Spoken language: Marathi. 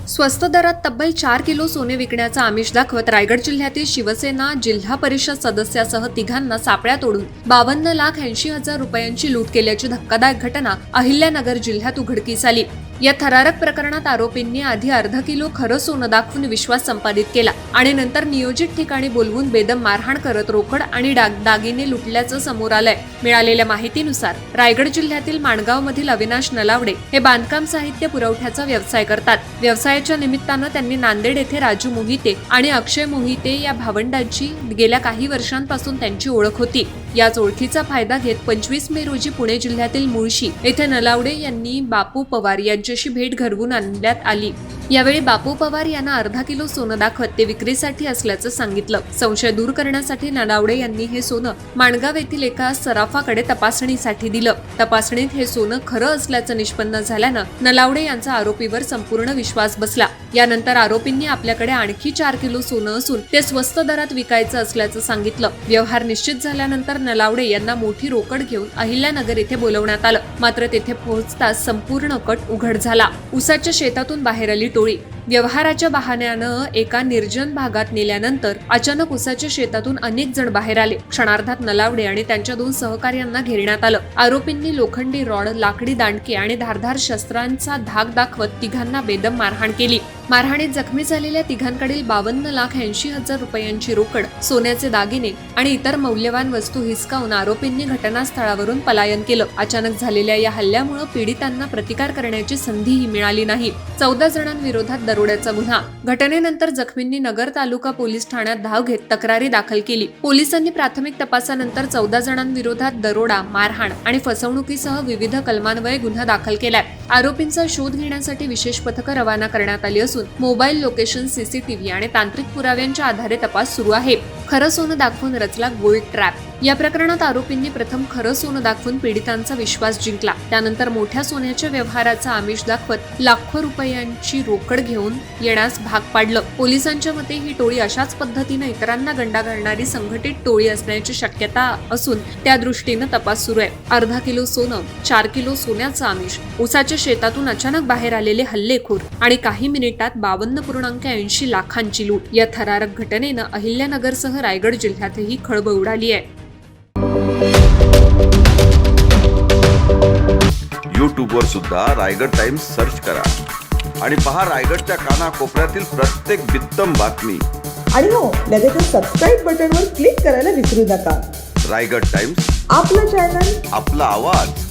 स्वस्त दरात तब्बल 4 किलो सोने विकण्याचा आमिष दाखवत रायगड जिल्ह्यातील शिवसेना जिल्हा परिषद सदस्यासह तिघांना सापळ्या तोडून 52,80,000 रुपयांची लूट केल्याची धक्कादायक घटना अहिल्यानगर जिल्ह्यात उघडकीस आली। या थरारक प्रकरणात आरोपींनी आधी अर्धा किलो खरं सोनं दाखवून विश्वास संपादित केला आणि नंतर नियोजित ठिकाणी बोलवून बेदम मारहाण करत रोकड आणि दागिने लुटल्याचं समोर आलंय। मिळालेल्या माहितीनुसार रायगड जिल्ह्यातील माणगावमधील अविनाश नलावडे हे बांधकाम साहित्य पुरवठ्याचा व्यवसाय करतात। व्यवसायाच्या निमित्तानं त्यांनी नांदेड येथे राजू मोहिते आणि अक्षय मोहिते या भावंडांची गेल्या काही वर्षांपासून त्यांची ओळख होती। याच ओळखीचा फायदा घेत 25 मे रोजी पुणे जिल्ह्यातील मुळशी येथे नलावडे यांनी बापू पवार यांच्याशी भेट घडवून आणण्यात आली। यावेळी बापू पवार यांना अर्धा किलो सोनं दाखवत ते विक्रीसाठी असल्याचं सांगितलं। संशय दूर करण्यासाठी नलावडे यांनी हे सोनं माणगाव येथील एका सराफाकडे तपासणीसाठी दिलं। तपासणीत हे सोनं खरं असल्याचं निष्पन्न झाल्यानं नलावडे यांचा आरोपीवर संपूर्ण विश्वास बसला। यानंतर आरोपींनी आपल्याकडे आणखी 4 किलो सोनं असून ते स्वस्त दरात विकायचं असल्याचं सांगितलं। व्यवहार निश्चित झाल्यानंतर नलावडे यांना मोठी रोकड घेऊन अहिल्यानगर येथे बोलवण्यात आलं। मात्र तेथे पोहोचताच संपूर्ण कट उघड झाला। उसाच्या शेतातून बाहेर आली टोळी। व्यवहाराच्या बहाण्यानं एका निर्जन भागात नेल्यानंतर अचानक उसाच्या शेतातून अनेक जण बाहेर आले। क्षणार्धात नलावडे आणि त्यांच्या 2 सहकार्यांना घेरण्यात आलं। आरोपींनी लोखंडी रॉड, लाकडी दांडके आणि धारधार शस्त्रांचा धाक दाखवत तिघांना बेदम मारहाण केली। मारहाणीत जखमी झालेल्या तिघांकडील 52,80,000 रुपयांची रोकड, सोन्याचे दागिने आणि इतर मौल्यवान वस्तू हिसकावून आरोपींनी घटनास्थळावरून पलायन केलं। अचानक झालेल्या या हल्ल्यामुळे पीडितांना प्रतिकार करण्याची संधीही मिळाली नाही। 14 जणांविरोधात दरोड्याचा गुन्हा। घटनेनंतर जखमींनी नगर तालुका पोलीस ठाण्यात धाव घेत तक्रारी दाखल केली। पोलिसांनी प्राथमिक तपासानंतर 14 जणांविरोधात दरोडा, मारहाण आणि फसवणुकीसह विविध कलमान्वये गुन्हा दाखल केलाय। आरोपींचा शोध घेण्यासाठी विशेष पथकं रवाना करण्यात आली असून मोबाईल लोकेशन, सीसीटीव्ही आणि तांत्रिक पुराव्यांच्या आधारे तपास सुरू आहे। खरं सोनं दाखवून रचला गोल्ड ट्रॅप। या प्रकरणात आरोपींनी प्रथम खरं सोनं दाखवून पीडितांचा विश्वास जिंकला। त्यानंतर मोठ्या सोन्याच्या व्यवहाराचा आमिष दाखवत लाखो रुपयांची रोकड घेऊन येण्यास भाग पाडलं। पोलिसांच्या मते ही टोळी अशाच पद्धतीने इतरांना गंडा घालणारी संघटित टोळी असण्याची शक्यता असून त्या दृष्टीनं तपास सुरू आहे। अर्धा किलो सोनं, 4 किलो सोन्याचं आमिष, उसाच्या शेतातून अचानक बाहेर आलेले हल्लेखोर आणि काही मिनिटात 52,80 लाखांची लूट। या थरारक घटनेनं अहिल्यानगरसह रायगड जिल्ह्यातही खळबळ उडाली आहे। YouTube वर सुद्धा रायगड टाइम्स सर्च करा आणि पहा रायगडच्या कानाकोपऱ्यातील प्रत्येक बित्तम बातमी। आणि हो, लगेच सबस्क्राईब बटनवर क्लिक करायला विसरू नका। रायगड टाइम्स, आपलं चॅनल, आपला आवाज।